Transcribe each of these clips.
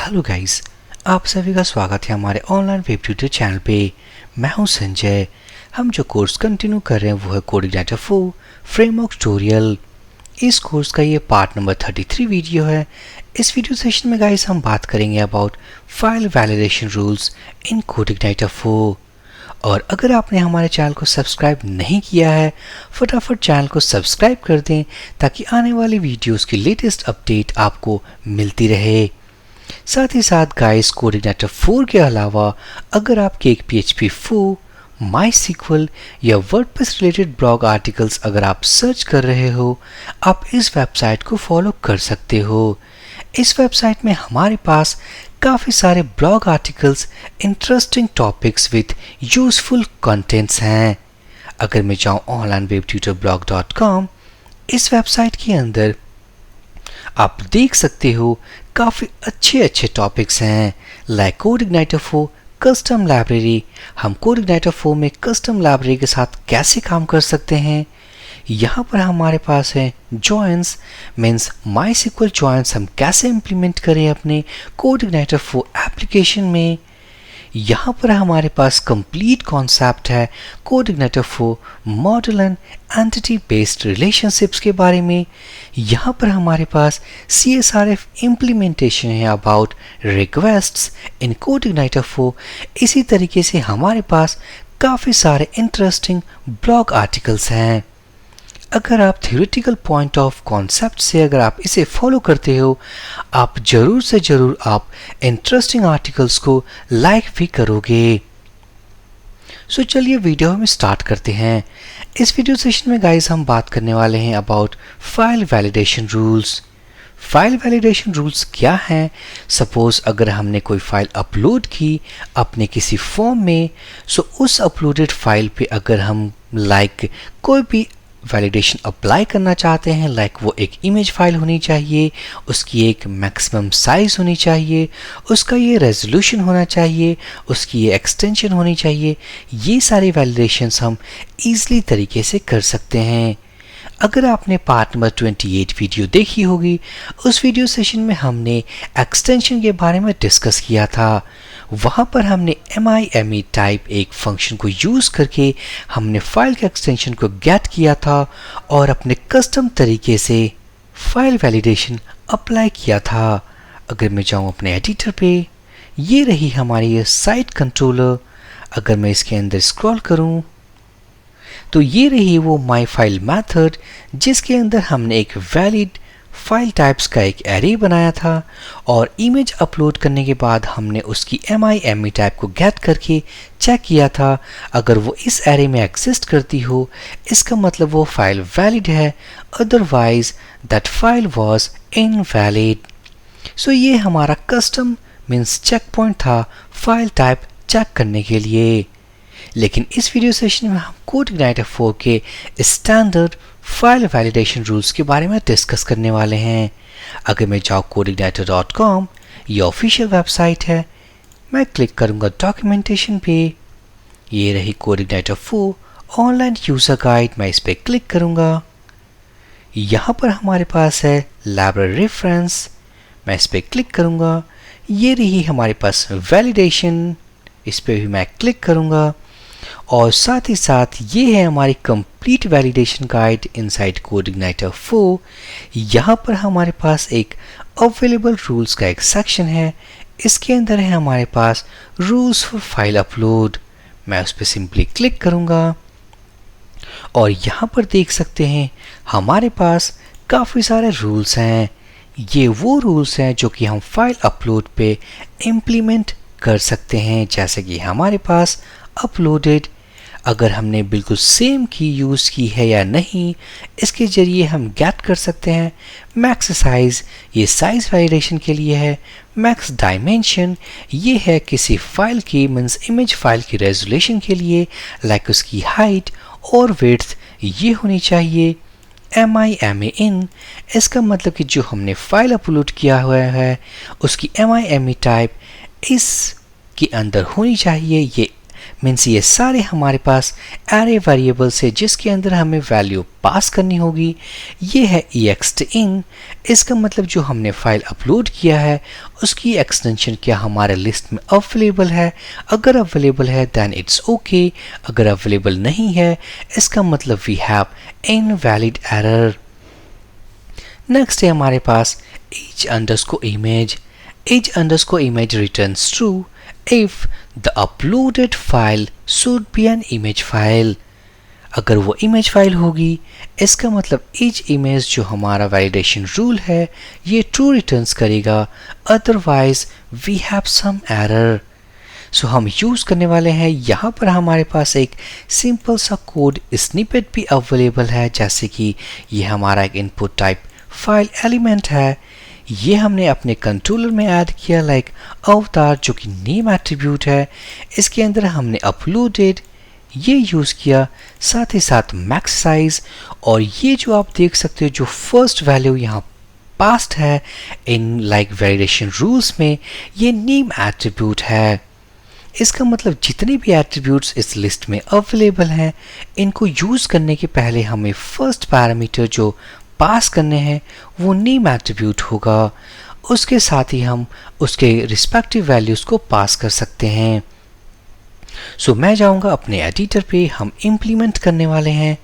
Hello guys, आप सभी का स्वागत है हमारे ऑनलाइन वेब ट्यूटर चैनल पे। मैं हूं संजय। हम जो कोर्स कंटिन्यू कर रहे हैं वो है कोडिग्नाइटर 4 फ्रेमवर्क ट्यूटोरियल। इस कोर्स का ये पार्ट नंबर 33 वीडियो है। इस वीडियो सेशन में गाइस हम बात करेंगे about file validation rules in CodeIgniter 4। और अगर आपने हमारे चैनल को सब्सक्राइब नहीं किया है, फटाफट चैनल को सब्सक्राइब कर दें ताकि आने वाली वीडियोस की लेटेस्ट अपडेट आपको मिलती रहे। साथ ही साथ गाइस, कोडिग्नाइटर 4 के अलावा अगर आपके एक PHP 4, MySQL या वर्डप्रेस रिलेटेड ब्लॉग आर्टिकल्स अगर आप सर्च कर रहे हो, आप इस वेबसाइट को फॉलो कर सकते हो। इस वेबसाइट में हमारे पास काफ़ी सारे blog articles, interesting topics with useful contents हैं। अगर मैं जाऊँ onlinewebtutorblog.com, इस वेबसाइट के अंदर आप देख सकते हो काफ़ी अच्छे टॉपिक्स हैं। लाइक कोडिग्नाइटर 4 कस्टम लाइब्रेरी, हम कोडिग्नाइटर 4 में कस्टम लाइब्रेरी के साथ कैसे काम कर सकते हैं। यहाँ पर हमारे पास है जॉइंस, मीन्स MySQL जॉइंस हम कैसे इम्प्लीमेंट करें अपने कोडिग्नाइटर 4 एप्लीकेशन में। यहाँ पर हमारे पास कंप्लीट कॉन्सेप्ट है कोडिग्नाइटर 4 model and entity based relationships के बारे में। यहाँ पर हमारे पास CSRF इम्प्लीमेंटेशन है अबाउट रिक्वेस्ट्स इन कोडिग्नाइटर 4। इसी तरीके से हमारे पास काफ़ी सारे इंटरेस्टिंग ब्लॉग आर्टिकल्स हैं। अगर आप थ्योरेटिकल पॉइंट ऑफ कॉन्सेप्ट से अगर आप इसे फॉलो करते हो, आप ज़रूर से ज़रूर आप इंटरेस्टिंग आर्टिकल्स को लाइक भी करोगे। सो चलिए वीडियो में स्टार्ट करते हैं। इस वीडियो सेशन में गाइस हम बात करने वाले हैं about file validation rules. File validation rules क्या हैं? सपोज अगर हमने कोई फाइल अपलोड की अपने किसी फॉर्म में, सो उस अपलोडेड फाइल पे अगर हम कोई भी वैलिडेशन अप्लाई करना चाहते हैं, वो एक इमेज फाइल होनी चाहिए, उसकी एक मैक्सिमम साइज होनी चाहिए, उसका ये रेजोल्यूशन होना चाहिए, उसकी ये एक्सटेंशन होनी चाहिए। ये सारे वैलिडेशंस हम ईजिली तरीके से कर सकते हैं। अगर आपने पार्ट नंबर 28 वीडियो देखी होगी, उस वीडियो सेशन में हमने एक्सटेंशन के बारे में डिस्कस किया था। वहाँ पर हमने MIME टाइप एक फंक्शन को यूज़ करके हमने फाइल के एक्सटेंशन को गेट किया था और अपने कस्टम तरीके से फाइल वैलिडेशन अप्लाई किया था। अगर मैं जाऊँ अपने एडिटर पे, ये रही हमारी ये साइट कंट्रोलर। अगर मैं इसके अंदर स्क्रॉल करूँ तो ये रही वो माई फाइल मेथड, जिसके अंदर हमने एक वैलिड फाइल टाइप्स का एक एरे बनाया था और इमेज अपलोड करने के बाद हमने उसकी MIME टाइप को गेट करके चेक किया था। अगर वो इस एरे में एग्जिस्ट करती हो, इसका मतलब वो फाइल वैलिड है, otherwise that file was invalid. So ये हमारा कस्टम मीन्स चेक पॉइंट था फाइल टाइप चेक करने के लिए। लेकिन इस वीडियो सेशन में हम कोडिग्नाइटर 4 के स्टैंडर्ड फाइल वैलिडेशन रूल्स के बारे में डिस्कस करने वाले हैं। अगर मैं जाऊँ codeIgniter.com, ये ऑफिशियल वेबसाइट है, मैं क्लिक करूँगा डॉक्यूमेंटेशन पे। ये रही कोडिग्नाइटर 4 ऑनलाइन यूज़र गाइड, मैं इस पर क्लिक करूँगा। यहाँ पर हमारे पास है लाइब्रेरी रेफरेंस, मैं इस पर क्लिक करूँगा। ये रही हमारे पास वैलिडेशन, इस पर भी मैं क्लिक करूँगा। और साथ ही साथ ये है हमारी कंप्लीट वैलिडेशन गाइड इनसाइड कोडिग्नाइटर 4। यहाँ पर हमारे पास एक अवेलेबल रूल्स का एक सेक्शन है। इसके अंदर है हमारे पास रूल्स फॉर फाइल अपलोड, मैं उस पर सिंपली क्लिक करूँगा और यहाँ पर देख सकते हैं हमारे पास काफ़ी सारे रूल्स हैं। ये वो रूल्स हैं जो कि हम फाइल अपलोड पे इम्प्लीमेंट कर सकते हैं। जैसे कि हमारे पास अपलोडेड, अगर हमने बिल्कुल सेम की यूज़ की है या नहीं, इसके ज़रिए हम गेट कर सकते हैं। मैक्स साइज़, ये साइज़ वैलिडेशन के लिए है। मैक्स डायमेंशन, ये है किसी फाइल की मीन्स इमेज फाइल की रेजोल्यूशन के लिए, उसकी हाइट और विड्थ ये होनी चाहिए। MIME इन, इसका मतलब कि जो हमने फाइल अपलोड किया हुआ है उसकी MIME टाइप इस के अंदर होनी चाहिए। ये मीन्स ये सारे हमारे पास एरे वेरिएबल्स है जिसके अंदर हमें वैल्यू पास करनी होगी। ये है ext_in, इसका मतलब जो हमने फाइल अपलोड किया है उसकी एक्सटेंशन क्या हमारे लिस्ट में अवेलेबल है। अगर अवेलेबल है देन इट्स ओके, अगर अवेलेबल नहीं है इसका मतलब we have invalid error. Next है हमारे पास age_image। age_image returns true if the uploaded file should be an image file। अगर वो इमेज फाइल होगी इसका मतलब each image जो हमारा वैलिडेशन रूल है ये ट्रू रिटर्न्स करेगा, otherwise we have some error. So हम यूज करने वाले हैं, यहाँ पर हमारे पास एक सिंपल सा कोड स्निपेट भी अवेलेबल है, जैसे कि ये हमारा एक इनपुट टाइप फाइल एलिमेंट है। ये हमने अपने कंट्रोलर में ऐड किया लाइक अवतार जो कि नेम एट्रीब्यूट है। इसके अंदर हमने अपलोडेड ये यूज़ किया, साथ ही साथ मैक्स साइज, और ये जो आप देख सकते हो जो फर्स्ट वैल्यू यहाँ पास्ट है इन लाइक वैलिडेशन रूल्स में ये नेम एट्रीब्यूट है। इसका मतलब जितने भी एट्रीब्यूट्स इस लिस्ट में अवेलेबल हैं इनको यूज़ करने के पहले हमें फर्स्ट पैरामीटर जो पास करने हैं वो नेम एट्रीब्यूट होगा, उसके साथ ही हम उसके रिस्पेक्टिव वैल्यूज़ को पास कर सकते हैं। सो मैं जाऊंगा अपने एडिटर पे, हम इम्प्लीमेंट करने वाले हैं।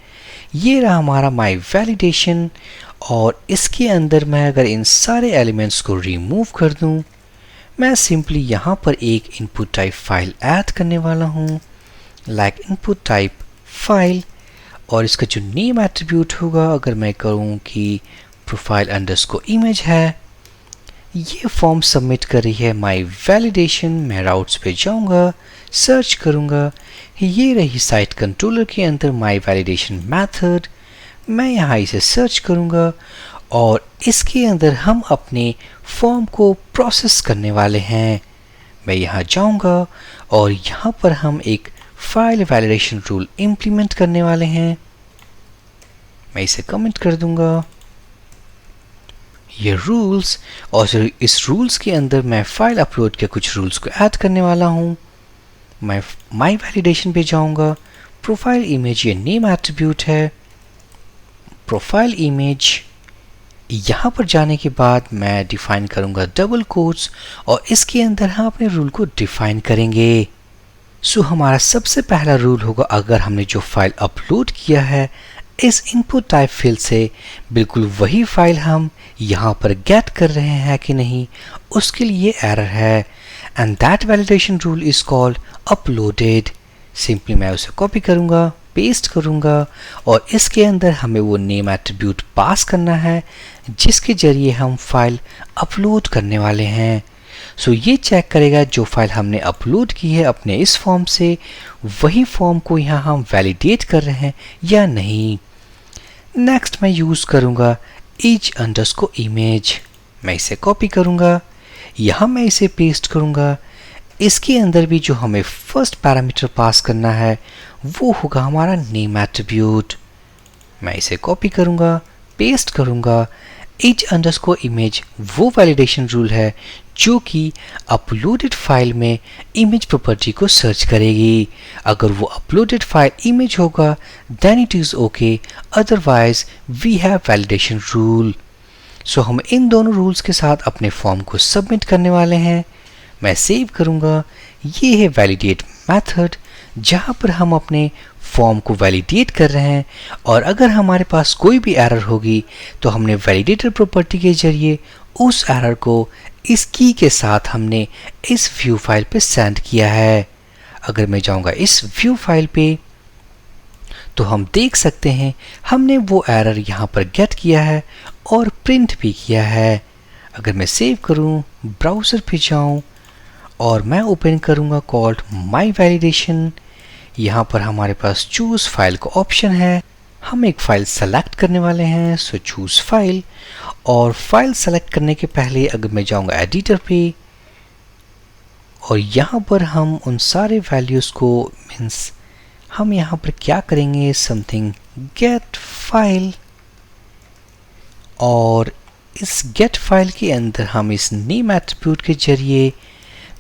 ये रहा हमारा माय वैलिडेशन, और इसके अंदर मैं अगर इन सारे एलिमेंट्स को रिमूव कर दूं, मैं सिंपली यहाँ पर एक इनपुट टाइप फाइल ऐड करने वाला हूँ लाइक इनपुट टाइप फाइल, और इसका जो नेम एट्रीब्यूट होगा अगर मैं कहूँ कि प्रोफाइल अंडरस्कोर इमेज है। ये फॉर्म सबमिट कर रही है माय वैलिडेशन। मैं राउट्स पे जाऊँगा, सर्च करूँगा, ये रही साइट कंट्रोलर के अंदर माय वैलिडेशन मेथड। मैं यहाँ इसे सर्च करूँगा और इसके अंदर हम अपने फॉर्म को प्रोसेस करने वाले हैं। मैं यहाँ जाऊँगा और यहाँ पर हम एक फाइल वैलिडेशन रूल इम्प्लीमेंट करने वाले हैं। मैं इसे कमेंट कर दूंगा ये रूल्स, और इस रूल्स के अंदर मैं फाइल अपलोड के कुछ रूल्स को ऐड करने वाला हूँ। मैं माय वैलिडेशन पे जाऊँगा, प्रोफाइल इमेज ये नेम एट्रीब्यूट है, प्रोफाइल इमेज यहाँ पर जाने के बाद मैं डिफाइन करूँगा डबल कोट्स, और इसके अंदर हम अपने रूल को डिफाइन करेंगे। सो हमारा सबसे पहला रूल होगा, अगर हमने जो फाइल अपलोड किया है इस इनपुट टाइप फील्ड से बिल्कुल वही फाइल हम यहाँ पर गेट कर रहे हैं कि नहीं, उसके लिए एरर है, and that validation rule is called uploaded. Simply मैं उसे कॉपी करूँगा, पेस्ट करूँगा, और इसके अंदर हमें वो नेम एट्रीब्यूट पास करना है जिसके जरिए हम फाइल अपलोड करने वाले हैं। सो ये चेक करेगा जो फाइल हमने अपलोड की है अपने इस फॉर्म से, वही फॉर्म को यहाँ हम वैलिडेट कर रहे हैं या नहीं। नेक्स्ट मैं यूज़ करूँगा age_image। मैं इसे कॉपी करूँगा, यहाँ मैं इसे पेस्ट करूँगा। इसके अंदर भी जो हमें फर्स्ट पैरामीटर पास करना है वो होगा हमारा नेम एट्रीब्यूट। मैं इसे कॉपी करूँगा, पेस्ट करूँगा। age_image वो वैलिडेशन रूल है जो कि अपलोडेड फाइल में इमेज प्रॉपर्टी को सर्च करेगी। अगर वो अपलोडेड फाइल इमेज होगा then it is okay, otherwise we have validation rule. So हम इन दोनों रूल्स के साथ अपने फॉर्म को सबमिट करने वाले हैं। मैं सेव करूँगा। ये है वैलिडेट मेथड जहाँ पर हम अपने फॉर्म को वैलिडेट कर रहे हैं, और अगर हमारे पास कोई भी एरर होगी तो हमने वैलिडेटर प्रॉपर्टी के जरिए उस एरर को इस की के साथ हमने इस व्यू फाइल पे सेंड किया है। अगर मैं जाऊंगा इस व्यू फाइल पे तो हम देख सकते हैं हमने वो एरर यहाँ पर गेट किया है और प्रिंट भी किया है। अगर मैं सेव करूँ, ब्राउज़र पे जाऊँ और मैं ओपन करूँगा कॉल्ड माय वैलिडेशन, यहाँ पर हमारे पास चूज़ फाइल का ऑप्शन है। हम एक फ़ाइल सेलेक्ट करने वाले हैं, सो चूज़ फाइल। और फाइल सेलेक्ट करने के पहले अगर मैं जाऊँगा एडिटर पे और यहाँ पर हम उन सारे वैल्यूज़ को मीन्स हम यहाँ पर क्या करेंगे, समथिंग गेट फाइल, और इस गेट फाइल के अंदर हम इस नेम एट्रीब्यूट के जरिए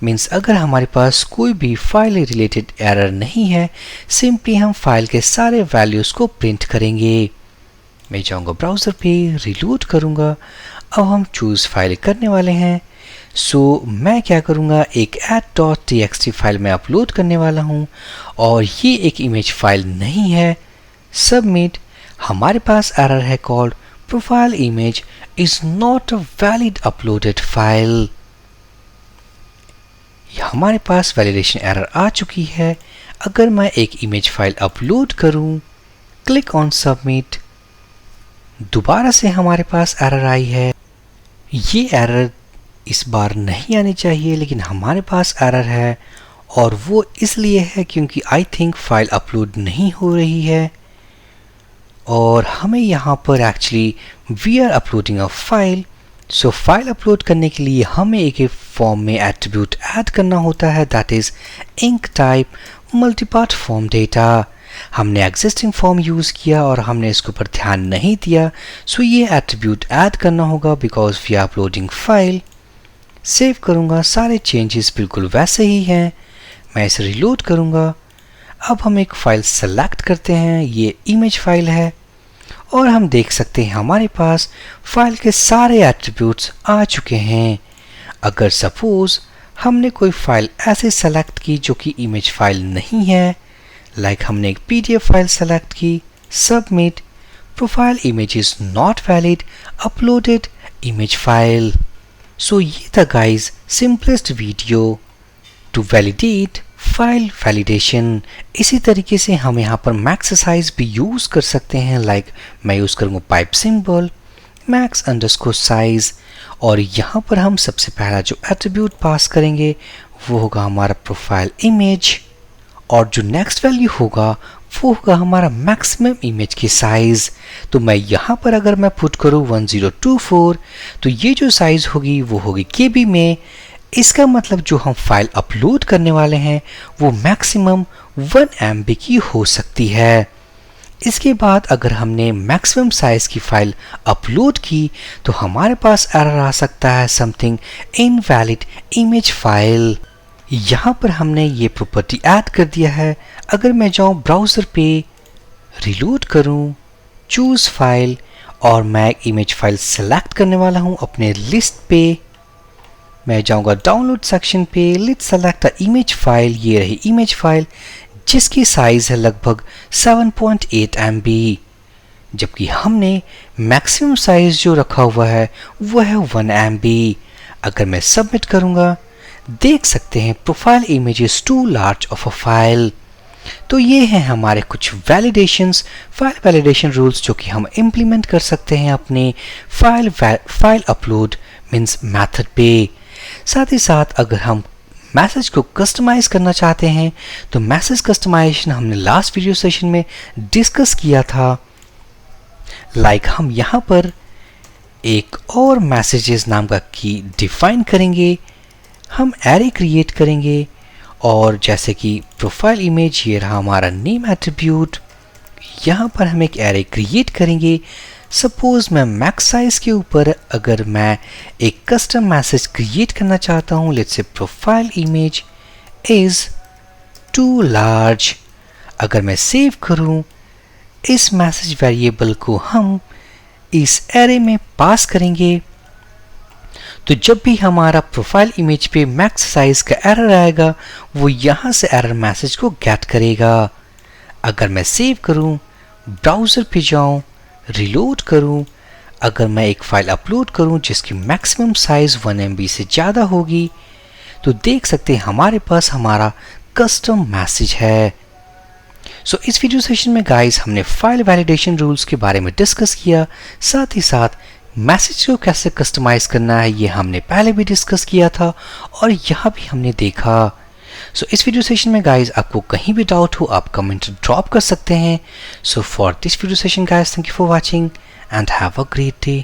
मीन्स अगर हमारे पास कोई भी फाइल रिलेटेड एरर नहीं है, सिंपली हम फाइल के सारे वैल्यूज़ को प्रिंट करेंगे। मैं जाऊंगा ब्राउज़र पे, रिलोड करूंगा। अब हम चूज़ फाइल करने वाले हैं। सो मैं क्या करूंगा, एक add.txt फाइल में अपलोड करने वाला हूं और ये एक इमेज फाइल नहीं है। सबमिट। हमारे पास एरर है called profile image is not a valid uploaded file. हमारे पास वैलिडेशन एरर आ चुकी है। अगर मैं एक इमेज फाइल अपलोड करूं, क्लिक ऑन सबमिट, दोबारा से हमारे पास एरर आई है। ये एरर इस बार नहीं आनी चाहिए, लेकिन हमारे पास एरर है और वो इसलिए है क्योंकि आई थिंक फाइल अपलोड नहीं हो रही है और हमें यहाँ पर actually we are uploading a file. So file upload करने के लिए हमें एक फॉर्म में एट्रीब्यूट ऐड करना होता है, that is enctype multipart form data. हमने एग्जिस्टिंग फॉर्म यूज़ किया और हमने इसके ऊपर ध्यान नहीं दिया, सो ये एट्रीब्यूट ऐड करना होगा because we are uploading file. Save करूँगा, सारे चेंजेस बिल्कुल वैसे ही हैं। मैं इसे रिलोड करूँगा। अब हम एक फ़ाइल सेलेक्ट करते हैं, ये इमेज फाइल है और हम देख सकते हैं हमारे पास फाइल के सारे एट्रीब्यूट्स आ चुके हैं। अगर सपोज हमने कोई फाइल ऐसे सेलेक्ट की जो कि इमेज फाइल नहीं है, लाइक हमने एक PDF फाइल सेलेक्ट की, submit, profile image is not valid uploaded image file. So ये था guys simplest video to validate file validation. इसी तरीके से हम यहाँ पर मैक्स साइज भी यूज़ कर सकते हैं, लाइक मैं यूज़ करूँगा पाइप सिंबल max_size और यहाँ पर हम सबसे पहला जो एट्रीब्यूट पास करेंगे वो होगा हमारा प्रोफाइल इमेज और जो नेक्स्ट वैल्यू होगा वो होगा हमारा मैक्सिमम इमेज की साइज़। तो मैं यहाँ पर अगर मैं पुट करूँ 1024 तो ये जो साइज़ होगी वो होगी KB में। इसका मतलब जो हम फाइल अपलोड करने वाले हैं वो मैक्सिमम 1 MB की हो सकती है। इसके बाद अगर हमने मैक्सिमम साइज की फाइल अपलोड की तो हमारे पास एरर आ सकता है समथिंग इनवैलिड इमेज फाइल। यहाँ पर हमने ये प्रॉपर्टी ऐड कर दिया है। अगर मैं जाऊँ ब्राउज़र पे, रिलोड करूँ, चूज़ फाइल और मैं इमेज फाइल सेलेक्ट करने वाला हूँ अपने लिस्ट पे। मैं जाऊँगा डाउनलोड सेक्शन पे, let's select a image file. ये रही इमेज फाइल जिसकी साइज़ है लगभग 7.8 MB, जबकि हमने मैक्सिमम साइज़ जो रखा हुआ है वो है 1 MB। अगर मैं सबमिट करूँगा, देख सकते हैं profile image is too large of a file. तो ये हैं हमारे कुछ वैलिडेशंस, फाइल वैलिडेशन रूल्स जो कि हम इम्प्लीमेंट कर सकते हैं अपने फाइल अपलोड मीन्स मेथड पे। साथ ही साथ अगर हम मैसेज को कस्टमाइज करना चाहते हैं तो मैसेज कस्टमाइजेशन हमने लास्ट वीडियो सेशन में डिस्कस किया था। लाइक हम यहाँ पर एक और मैसेजेस नाम का की डिफाइन करेंगे, हम एरे क्रिएट करेंगे और जैसे कि प्रोफाइल इमेज ये रहा हमारा नेम एट्रीब्यूट, यहाँ पर हम एक एरे क्रिएट करेंगे। सपोज मैं मैक्स साइज के ऊपर अगर मैं एक कस्टम मैसेज क्रिएट करना चाहता हूँ, let's say profile image is too large. अगर मैं सेव करूँ, इस मैसेज वेरिएबल को हम इस एरे में पास करेंगे। तो जब भी हमारा प्रोफाइल इमेज पे मैक्स साइज का एरर आएगा वो यहाँ से एरर मैसेज को गेट करेगा। अगर मैं सेव करूँ, ब्राउज़र पे जाऊँ, रिलोड करूँ, अगर मैं एक फ़ाइल अपलोड करूँ जिसकी मैक्सिमम साइज़ 1 MB से ज़्यादा होगी तो देख सकते हैं हमारे पास हमारा कस्टम मैसेज है। सो इस वीडियो सेशन में गाइस हमने फाइल वैलिडेशन रूल्स के बारे में डिस्कस किया, साथ ही साथ मैसेज को कैसे कस्टमाइज करना है ये हमने पहले भी डिस्कस किया था और यहाँ भी हमने देखा। सो इस वीडियो सेशन में गाइज आपको कहीं भी डाउट हो आप कमेंट ड्रॉप कर सकते हैं। So for this video session guys thank you for watching and have a great day.